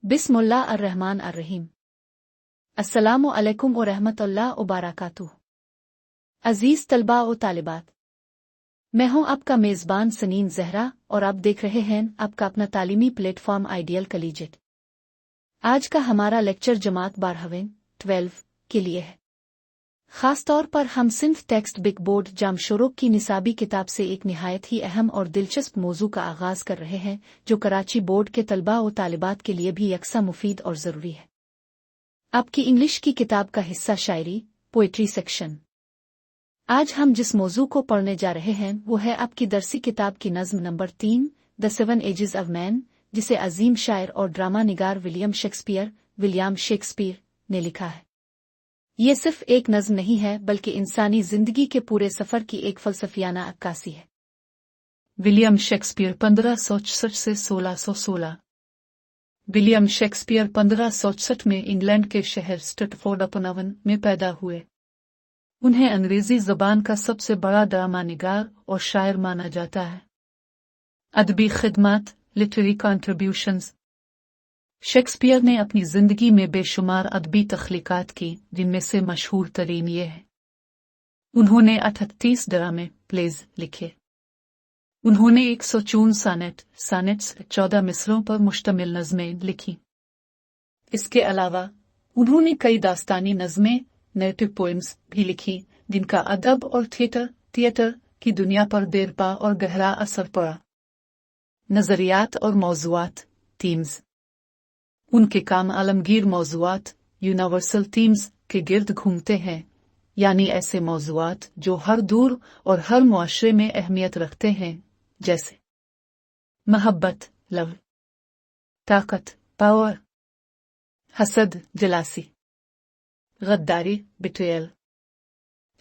बिस्मिल्लाह अर्रहमान अर्रहीम। अस्सलामु अलैकुम व रहमतुल्लाह व बरकातुहू। अजीज तलबा व तालिबात, मैं हूं आपका मेज़बान सनीन ज़हरा और आप देख रहे हैं आपका अपना तालीमी प्लेटफॉर्म आइडियल कलीजिएट। आज का हमारा लेक्चर जमात 12 के लिए है। ख़ास तौर पर हम सिंफ टेक्स्ट बिग बोर्ड जामशोरोक की निसाबी किताब से एक निहायत ही अहम और दिलचस्प मौजू का आगाज़ कर रहे हैं, जो कराची बोर्ड के तलबा व तालिबात के लिए भी यकसा मुफीद और ज़रूरी है। आपकी इंग्लिश की किताब का हिस्सा शायरी पोएट्री सेक्शन। आज हम जिस मौजू को पढ़ने जा रहे हैं वो है आपकी दरसी किताब की नज़्म number 3 the 7 ages of man, जिसे अजीम शायर और ड्रामा निगार विलियम शेक्सपियर ने लिखा है। ये सिर्फ एक नज़्म नहीं है बल्कि इंसानी जिंदगी के पूरे सफर की एक फलसफियाना अक्कासी है। विलियम शेक्सपियर 1564 से 1616। विलियम शेक्सपियर 1564 में इंग्लैंड के शहर स्टटफोर्ड अपॉन अवन में पैदा हुए। उन्हें अंग्रेजी ज़बान का सबसे बड़ा ड्रामा निगार और शायर माना जाता है। अदबी खिदमत लिटरेरी कंट्रीब्यूशंस। शेक्सपियर ने अपनी जिंदगी में बेशुमार अदबी तख्लीकात की, जिनमें से मशहूर तरीन ये है। उन्होंने 38 ड्रामे प्लेज लिखे। उन्होंने 154 सानेट्स 14 मिसरों पर मुश्तमिल नज़में लिखी। इसके अलावा उन्होंने कई दास्तानी नज़में नैरेटिव पोएम्स भी लिखी, जिनका अदब और थिएटर की दुनिया पर देरपा और गहरा असर पड़ा। नज़रियात और मौज़ूआत थीम्स। उनके काम आलमगीर मौज़ूआत यूनिवर्सल थीम्स के गिर्द घूमते हैं, यानी ऐसे मौज़ूआत जो हर दूर और हर मुआशरे में अहमियत रखते हैं, जैसे मोहब्बत लव, ताकत पावर, हसद जलासी, गद्दारी बिट्रेयल,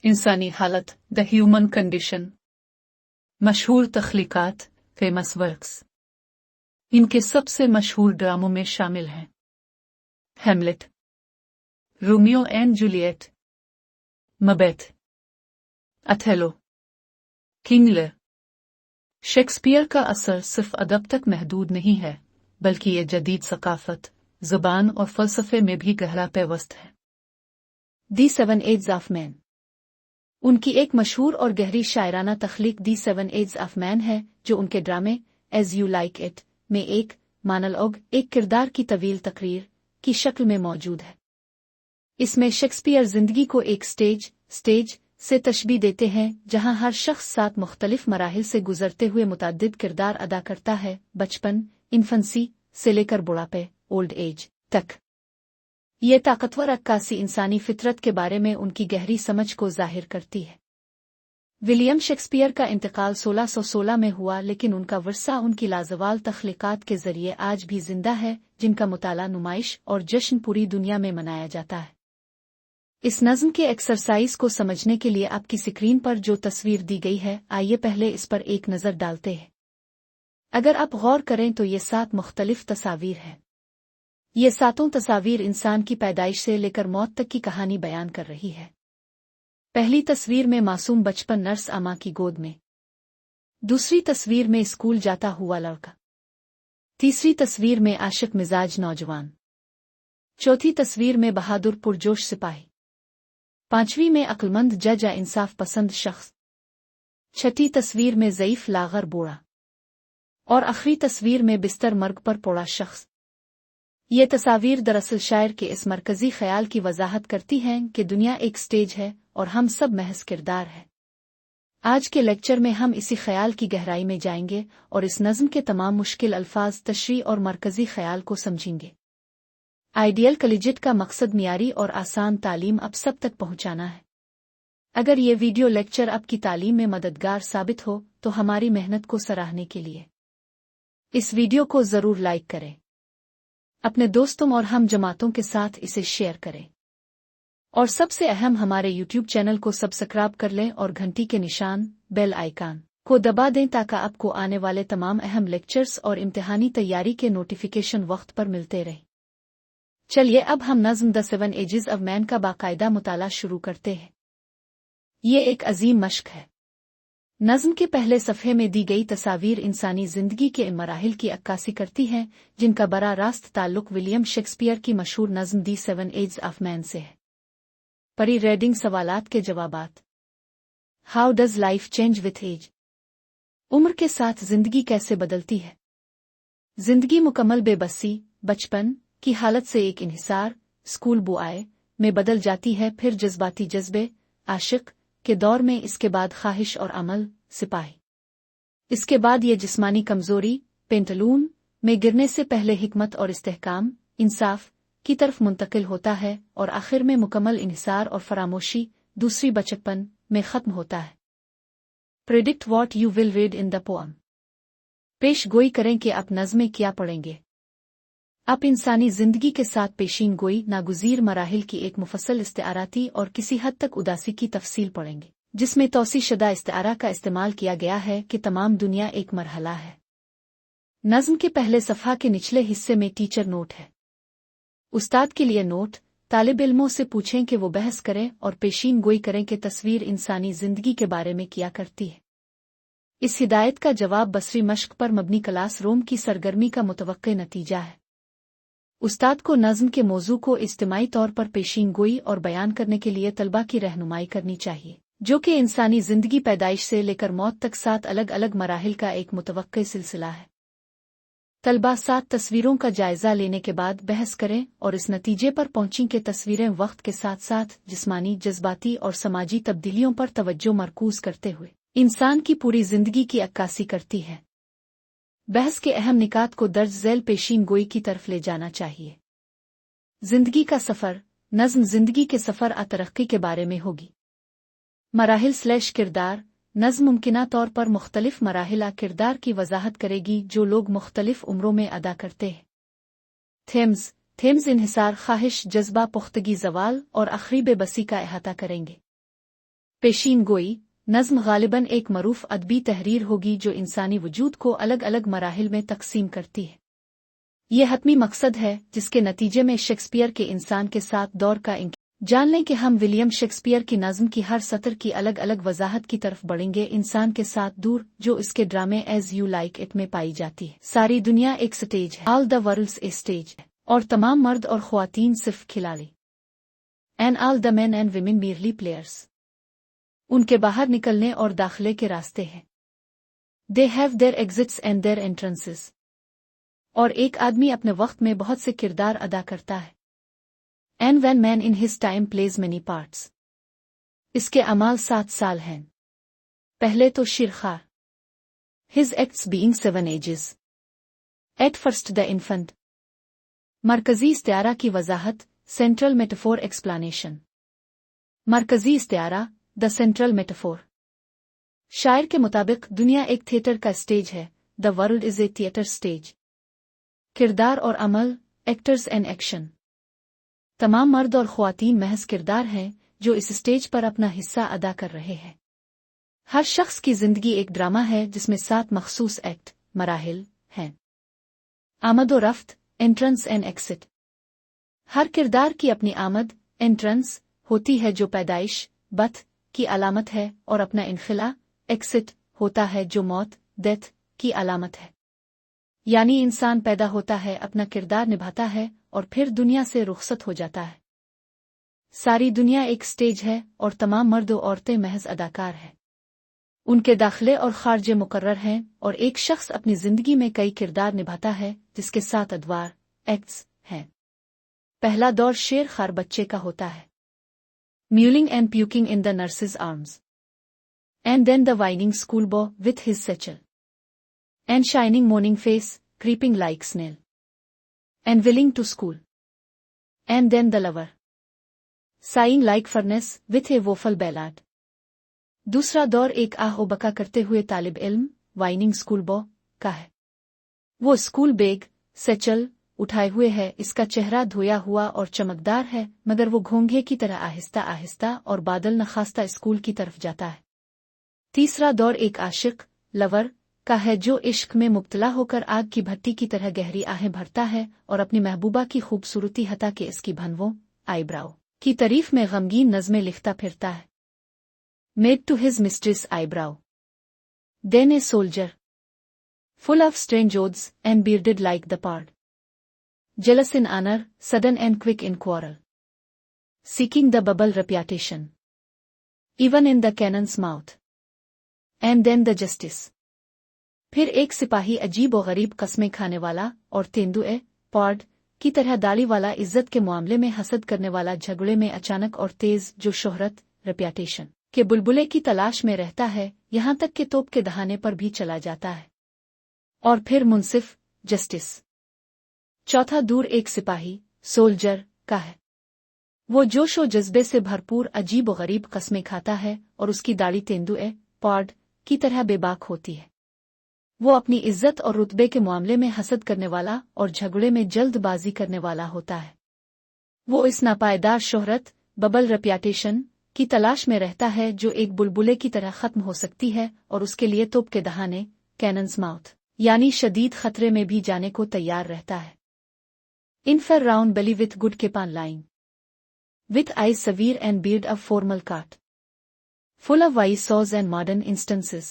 इंसानी हालत द ह्यूमन कंडीशन। मशहूर तख्लीकात फेमस वर्क्स। इनके सबसे मशहूर ड्रामों में शामिल हैं Hamlet, Romeo and Juliet, Macbeth, Othello, King Lear. Shakespeare का असर सिर्फ अदब तक महदूद नहीं है, बल्कि ये जदीद सकाफत, ज़बान और फ़लसफ़े में भी गहरा पैवस्त है। दी 7 एजेस ऑफ मैन। उनकी एक मशहूर और गहरी शायराना तख्लीक दी 7 एजेस ऑफ मैन है, जो उनके ड्रामे एज यू लाइक इट में एक मोनोलॉग, एक किरदार की तवील तकरीर की शक्ल में मौजूद है। इसमें शेक्सपियर जिंदगी को एक स्टेज से तशबीह देते हैं, जहां हर शख्स 7 मुख्तलिफ मराहिल से गुजरते हुए मुतअद्दिद किरदार अदा करता है, बचपन इन्फेंसी से लेकर बुढ़ापे ओल्ड एज तक। ये ताकतवर अक्कासी इंसानी फितरत के बारे में उनकी गहरी समझ को जाहिर करती है। विलियम शेक्सपियर का इंतकाल 1616 में हुआ, लेकिन उनका वर्सा उनकी लाजवाल तख्लीकात के जरिए आज भी जिंदा है, जिनका मुताला, नुमाइश और जश्न पूरी दुनिया में मनाया जाता है। इस नज़्म के एक्सरसाइज को समझने के लिए आपकी स्क्रीन पर जो तस्वीर दी गई है, आइए पहले इस पर एक नज़र डालते हैं। अगर आप गौर करें तो ये 7 मुख्तलिफ तस्वीर हैं। ये 7 तस्वीर इंसान की पैदाइश से लेकर मौत तक की कहानी बयान कर रही है। पहली तस्वीर में मासूम बचपन नर्स अमा की गोद में। दूसरी तस्वीर में स्कूल जाता हुआ लड़का। तीसरी तस्वीर में आशिक मिजाज नौजवान। चौथी तस्वीर में बहादुर पुरजोश सिपाही। पांचवी में अक्लमंद जज या इंसाफ पसंद शख्स। छठी तस्वीर में ज़ईफ लागर बूढ़ा। और आखिरी तस्वीर में बिस्तर मर्ग पर पड़ा शख्स। ये तस्वीर दरअसल शायर के इस मरकजी ख्याल की वजाहत करती हैं कि दुनिया एक स्टेज है और हम सब महज किरदार हैं। आज के लेक्चर में हम इसी ख्याल की गहराई में जाएंगे और इस नज़्म के तमाम मुश्किल अल्फाज, तशरीह और मरकजी ख्याल को समझेंगे। आइडियल कलीजिएट का मकसद मियारी और आसान तालीम आप सब तक पहुंचाना है। अगर ये वीडियो लेक्चर आपकी तालीम में मददगार साबित हो तो हमारी मेहनत को सराहने के लिए इस वीडियो को ज़रूर लाइक करें, अपने दोस्तों और हम जमातों के साथ इसे शेयर करें, और सबसे अहम हमारे YouTube चैनल को सब्सक्राइब कर लें और घंटी के निशान बेल आइकन को दबा दें ताकि आपको आने वाले तमाम अहम लेक्चर्स और इम्तिहानी तैयारी के नोटिफिकेशन वक्त पर मिलते रहें। चलिए अब हम नज़्म द 7 एजेस ऑफ मैन का बाकायदा मुताला शुरू करते हैं। ये एक अजीम मश्क है। नज़्म के पहले सफ़े में दी गई तस्वीर इंसानी ज़िंदगी के इन मराहिल की अक्कासी करती हैं जिनका बड़ा रास्त ताल्लुक विलियम शेक्सपियर की मशहूर नज़्म दी 7 एज ऑफ मैन से है। परी रीडिंग सवालात के जवाबात। How does life change with age? उम्र के साथ जिंदगी कैसे बदलती है? जिंदगी मुकम्मल बेबसी, बचपन की हालत से एक इन्हिसार, स्कूल बुआए में बदल जाती है, फिर जज्बाती जज्बे, आशिक के दौर में, इसके बाद ख्वाहिश और अमल, सिपाही। इसके बाद ये जिस्मानी कमजोरी, पेंटलून में गिरने से पहले हिकमत और इस्तेहकाम, इंसाफ की तरफ मुंतकिल होता है और आखिर में मुकम्मल इन्हिसार और फरामोशी, दूसरी बचपन में खत्म होता है। Predict what you will read in the poem. पेश गोई करें कि आप नज़्में क्या पढ़ेंगे। आप इंसानी जिंदगी के साथ पेशीन गोई नागुज़ीर मराहिल की एक मुफस्सल इस्तेआराती और किसी हद तक उदासी की तफसील पढ़ेंगे, जिसमें तौसी शुदा इस्तेआरा का इस्तेमाल किया गया है कि तमाम दुनिया एक मरहला है। नज़्म के पहले सफ़हा के निचले हिस्से में टीचर नोट है। उस्ताद के लिए नोट, तालिब इल्मों से पूछें कि वो बहस करें और पेशीन गोई करें कि तस्वीर इंसानी जिंदगी के बारे में किया करती है। इस हिदायत का जवाब बसरी मश्क पर मबनी क्लास रूम की सरगर्मी का मुतवक्के नतीजा है। उस्ताद को नज़्म के मौजू को इज्तिमाई तौर पर पेशीन गोई और बयान करने के लिए तलबा की रहनुमाई करनी चाहिए, जो कि इंसानी जिंदगी पैदाइश से लेकर मौत तक 7 अलग अलग मराहिल का एक मुतवक्के सिलसिला है। तलबा 7 तस्वीरों का जायजा लेने के बाद बहस करें और इस नतीजे पर पहुंचें कि तस्वीरें वक्त के साथ साथ जिस्मानी, जज्बाती और समाजी तब्दीलियों पर तवज्जो मरकूज करते हुए इंसान की पूरी जिंदगी की अक्कासी करती है। बहस के अहम निकात को दर्ज झैल पेशीन गोई की तरफ ले जाना चाहिए। जिंदगी का सफ़र। नज़्म जिंदगी के सफ़र आ तरक्की के बारे में होगी। मराहिल / किरदार। नज़्म मुमकिना तौर पर मुख्तलिफ मराहिल किरदार की वजाहत करेगी जो लोग मुख्तलिफ उम्रों में अदा करते हैं। थेम्स इन्हिसार, ख्वाहिश, जज्बा, पुख्तगी, जवाल और आखिरी बेबसी का अहाता करेंगे। पेशीन गोई। नज़्म गालिबन एक मरूफ अदबी तहरीर होगी जो इंसानी वजूद को अलग अलग मराहिल में तकसीम करती है। यह हतमी मकसद है जिसके नतीजे में शेक्सपियर के इंसान के साथ दौर का जान लें कि हम विलियम शेक्सपियर की नज़्म की हर सतर की अलग अलग वजाहत की तरफ बढ़ेंगे, इंसान के साथ दूर जो इसके ड्रामे एज यू लाइक इट में पाई जाती है। सारी दुनिया एक स्टेज है, all the world's a stage है, और तमाम मर्द और ख्वातीन सिर्फ खिलाड़ी। And all the men and women merely players. उनके बाहर निकलने और दाखिले के रास्ते हैं। They have their exits and their entrances. और एक आदमी अपने वक्त में बहुत से किरदार अदा करता है। And when man in his time plays many parts. इसके अमाल 7 साल हैं। पहले तो शिरखार। His acts being 7 ages. At first the infant. मरकजी इस्तिआरा की वजाहत, सेंट्रल मेटाफोर एक्सप्लानेशन। मरकजी इस्तिआरा, द सेंट्रल मेटाफोर। शायर के मुताबिक दुनिया एक थिएटर का स्टेज है, the world is A theatre stage. किरदार और अमल, एक्टर्स एंड एक्शन। तमाम मर्द और ख्वातीन महज किरदार हैं जो इस स्टेज पर अपना हिस्सा अदा कर रहे हैं। हर शख्स की जिंदगी एक ड्रामा है जिसमें 7 मखसूस एक्ट, मराहिल हैं। आमद और रफ्त, एंट्रेंस एंड एक्सिट। हर किरदार की अपनी आमद, एंट्रेंस होती है जो पैदाइश, बथ की अलामत है, और अपना इनखिला, एक्सिट होता है जो मौत, डेथ की अलामत है। यानी इंसान पैदा होता है, अपना किरदार निभाता है और फिर दुनिया से रुखसत हो जाता है। सारी दुनिया एक स्टेज है और तमाम मर्द और औरतें महज अदाकार हैं। उनके दाखिले और खारजे मुकर्रर हैं और एक शख्स अपनी जिंदगी में कई किरदार निभाता है जिसके 7 अदवार, एक्ट्स हैं। पहला दौर शेर खार बच्चे का होता है। Mewling and puking in the nurse's arms. And then the whining schoolboy with his satchel. And shining morning face, creeping like snail. And willing to school. And then the lover. Sighing like furnace with a woeful ballad. दूसरा दौर एक आह ओ बका करते हुए तालिब इल्म, whining schoolboy का है। वो स्कूल बैग, सैचल उठाए हुए है, इसका चेहरा धोया हुआ और चमकदार है, मगर वो घोंघे की तरह आहिस्ता आहिस्ता और बादल नखास्ता स्कूल की तरफ जाता है। तीसरा दौर एक आशिक, लवर का है जो इश्क में मुब्तला होकर आग की भट्टी की तरह गहरी आहें भरता है और अपनी महबूबा की खूबसूरती हता के इसकी भनवों, आईब्राउ की तारीफ में गमगीन नज़में लिखता फिरता है। Made to his mistress eyebrow. Then a soldier, full of strange oaths and bearded like the pard, jealous in honor, sudden and quick in quarrel, seeking the bubble reputation, even in the cannon's mouth. And then the justice. फिर एक सिपाही अजीब और गरीब कस्में खाने वाला और तेंदुए पॉड की तरह दाढ़ी वाला, इज्जत के मामले में हसद करने वाला, झगड़े में अचानक और तेज, जो शोहरत रेप्यूटेशन के बुलबुले की तलाश में रहता है, यहां तक कि तोप के दहाने पर भी चला जाता है। और फिर मुंसिफ, जस्टिस। चौथा दूर एक सिपाही, सोल्जर, का है। वो जोश और जज्बे से भरपूर अजीब और गरीब कस्में खाता है और उसकी दाढ़ी तेंदुए पॉड की तरह बेबाक होती है। वो अपनी इज्जत और रुतबे के मामले में हसद करने वाला और झगड़े में जल्दबाजी करने वाला होता है। वो इस नापायदार शोहरत, बबल रेप्यूटेशन, की तलाश में रहता है जो एक बुलबुले की तरह खत्म हो सकती है और उसके लिए तोप के दहाने, कैनन्स माउथ, यानी शदीद खतरे में भी जाने को तैयार रहता है। In fair round belly with good capon line, with eyes severe and beard of formal cut, full of wise saws and modern instances.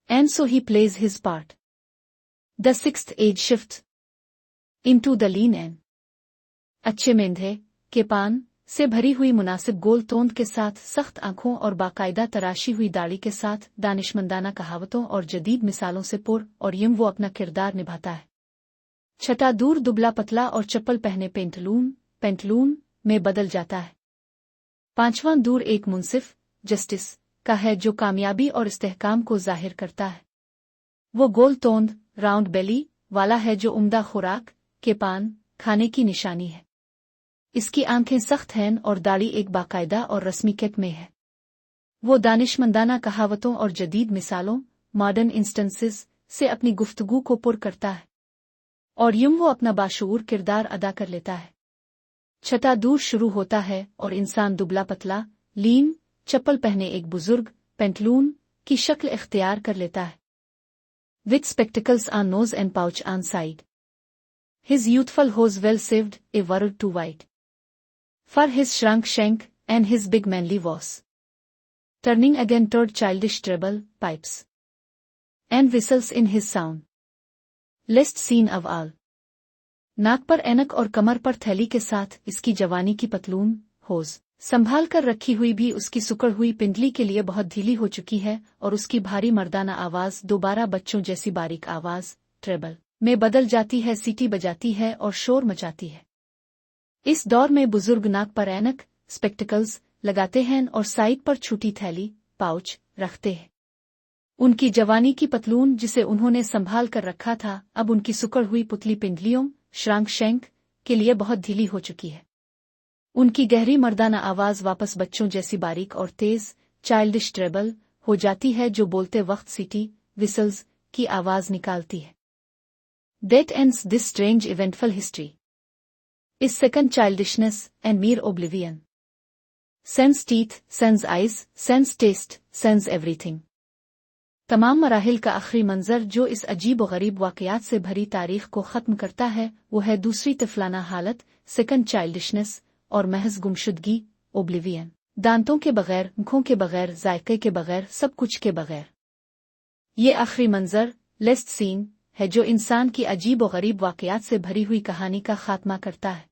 And so he plays his part. The sixth age shifts into the lean and अच्छे मेंढे के पान से भरी हुई मुनासिब गोल तोंद के साथ, सख्त आंखों और बाकायदा तराशी हुई दाढ़ी के साथ, दानिशमंदाना कहावतों और जदीद मिसालों से पुर और यूं वो अपना किरदार निभाता है। छठा दूर दुबला पतला और चप्पल पहने पेंटलून में बदल जाता है। पांचवां दूर एक मुंसिफ, जस्टिस, का है जो कामयाबी और इस्तेहकाम को जाहिर करता है। वो गोल तोंद, राउंड बेली वाला है जो उम्दा खुराक के पान खाने की निशानी है। इसकी आंखें सख्त हैं और दाढ़ी एक बाकायदा और रस्मी केप में है। वो दानिशमंदाना कहावतों और जदीद मिसालों, मॉडर्न इंस्टेंसेस, से अपनी गुफ्तगू को पुर करता है और यूं वो अपना बाशऊर किरदार अदा कर लेता है। छठा दूर शुरू होता है और इंसान दुबला पतला, लीन, चप्पल पहने एक बुजुर्ग, पेंटलून, की शक्ल इख्तियार कर लेता है। With spectacles on nose and pouch on side. His youthful hose well saved, a world too wide for his shrunk shank and his big manly was. Turning again toward childish treble pipes and whistles in his sound least seen of all. नाक पर ऐनक और कमर पर थैली के साथ इसकी जवानी की पतलून होज संभाल कर रखी हुई भी उसकी सुकड़ हुई पिंडली के लिए बहुत ढीली हो चुकी है और उसकी भारी मर्दाना आवाज दोबारा बच्चों जैसी बारीक आवाज ट्रेबल में बदल जाती है, सीटी बजाती है और शोर मचाती है। इस दौर में बुजुर्ग नाक पर ऐनक, स्पेक्टिकल्स लगाते हैं और साइड पर छोटी थैली, पाउच, रखते हैं। उनकी जवानी की पतलून जिसे उन्होंने संभाल कर रखा था, अब उनकी सुकड़ हुई पुतली पिंडलियों, श्रांक शैंक, के लिए बहुत ढीली हो चुकी है। उनकी गहरी मर्दाना आवाज वापस बच्चों जैसी बारीक और तेज, चाइल्डिश ट्रेबल, हो जाती है जो बोलते वक्त सीटी, विसल्स, की आवाज निकालती है। That ends this strange eventful history. Is second childishness and mere oblivion. Sense teeth, sense eyes, sense taste, sense everything. तमाम मराहिल का आखिरी मंजर जो इस अजीब व गरीब वाकयात से भरी तारीख को ख़त्म करता है, वो है दूसरी तिफलाना हालत, सेकंड चाइल्डिशनेस, और महज गुमशुदगी, ओब्लिवियन, दांतों के बगैर, आँखों के बगैर, जायके के बगैर, सब कुछ के बगैर। ये आखिरी मंजर, लेस्ट सीन, है जो इंसान की अजीब व गरीब वाकयात से भरी हुई कहानी का खात्मा करता है।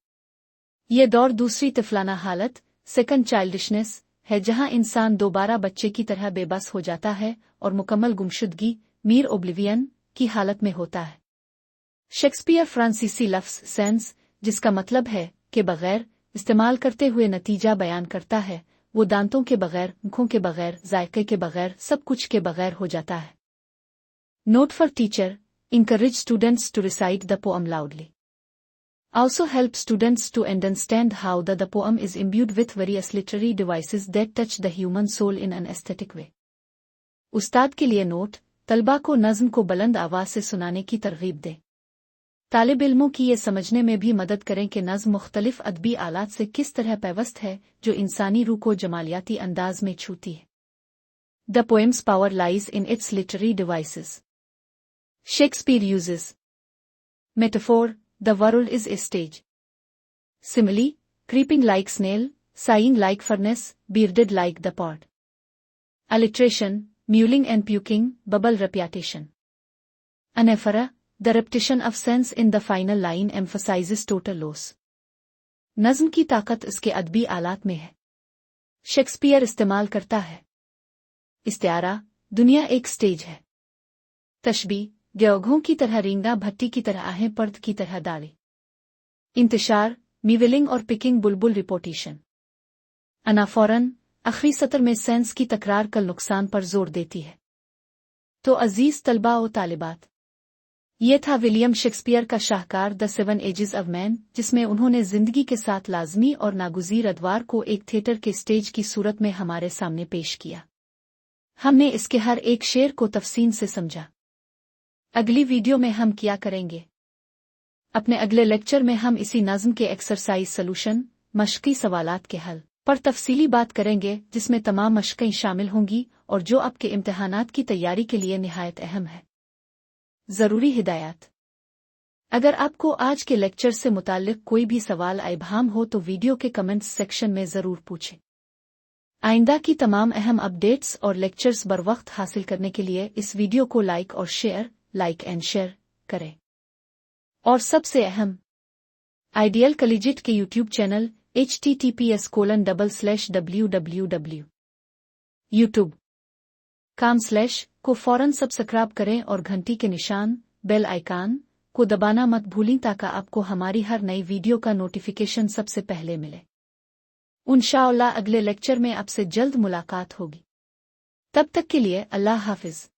ये दौर दूसरी तिफलाना हालत, सेकंड चाइल्डिशनेस, है जहां इंसान दोबारा बच्चे की तरह बेबस हो जाता है और मुकम्मल गुमशुदगी, मीर ओब्लिवियन, की हालत में होता है। शेक्सपियर फ्रांसीसी लफ्ज़ सेंस, जिसका मतलब है के बगैर, इस्तेमाल करते हुए नतीजा बयान करता है, वो दांतों के बगैर, आँखों के बगैर, जायके के बगैर, सब कुछ के बगैर हो जाता है। Note for teacher, encourage students to recite the poem loudly. Also help students to understand how the poem is imbued with various literary devices that touch the human soul in an aesthetic way. उस्ताद के लिए note, तलबा को नज़्म को बुलंद आवाज से सुनाने की तरगीब दें। तालिब इल्मों की ये समझने में भी मदद करें कि नज़्म मुख्तलिफ अदबी आलात से किस तरह पैवस्त है जो इंसानी रूह को जमालियाती अंदाज में छूती है। The poem's power lies in its literary devices. Shakespeare uses metaphor, the world is a stage. Simile, creeping like snail, sighing like furnace, bearded like the pod. Alliteration, mewling and puking, bubble repetition. Anaphora, the repetition of sense in the final line emphasizes total loss. नज़्म की ताकत इसके अदबी आलात में है। Shakespeare इस्तेमाल करता है। इस्तिआरा, दुनिया एक स्टेज है। तशबी, ग्योघों की तरह रींगा, भट्टी की तरह आहें, पर्द की तरह दाढ़ी। इंतशार, मीविलिंग और पिकिंग, बुलबुल रिपोर्टेशन। अनाफौरन, आखिरी सत्र में सेंस की तकरार कल नुकसान पर जोर देती है। तो अजीज तलबा व तालिबात, ये था विलियम शेक्सपियर का शाहकार द 7 एजेस ऑफ मैन, जिसमें उन्होंने जिंदगी के साथ लाजमी और नागुज़ीर अदवार को एक थिएटर के स्टेज की सूरत में हमारे सामने पेश किया। हमने इसके हर एक शेर को तफसील से समझा। अगली वीडियो में हम क्या करेंगे? अपने अगले लेक्चर में हम इसी नज़्म के एक्सरसाइज सॉल्यूशन, मश्की सवालात के हल पर तफसीली बात करेंगे, जिसमें तमाम मशक़ें शामिल होंगी और जो आपके इम्तिहानात की तैयारी के लिए निहायत अहम है। ज़रूरी हिदायत: अगर आपको आज के लेक्चर से मुताल्लिक़ कोई भी सवाल इब्हाम हो तो वीडियो के कमेंट्स सेक्शन में ज़रूर पूछें। आइंदा की तमाम अहम अपडेट्स और लेक्चर्स बरवक्त हासिल करने के लिए इस वीडियो को लाइक एंड शेयर करें। और सबसे अहम, आइडियल कॉलेजिएट के यूट्यूब चैनल https://www.youtube.com/ को फौरन सब्सक्राइब करें और घंटी के निशान बेल आइकन को दबाना मत भूलें ताकि आपको हमारी हर नई वीडियो का नोटिफिकेशन सबसे पहले मिले। इंशाअल्लाह अगले लेक्चर में आपसे जल्द मुलाकात होगी। तब तक के लिए अल्लाह हाफिज।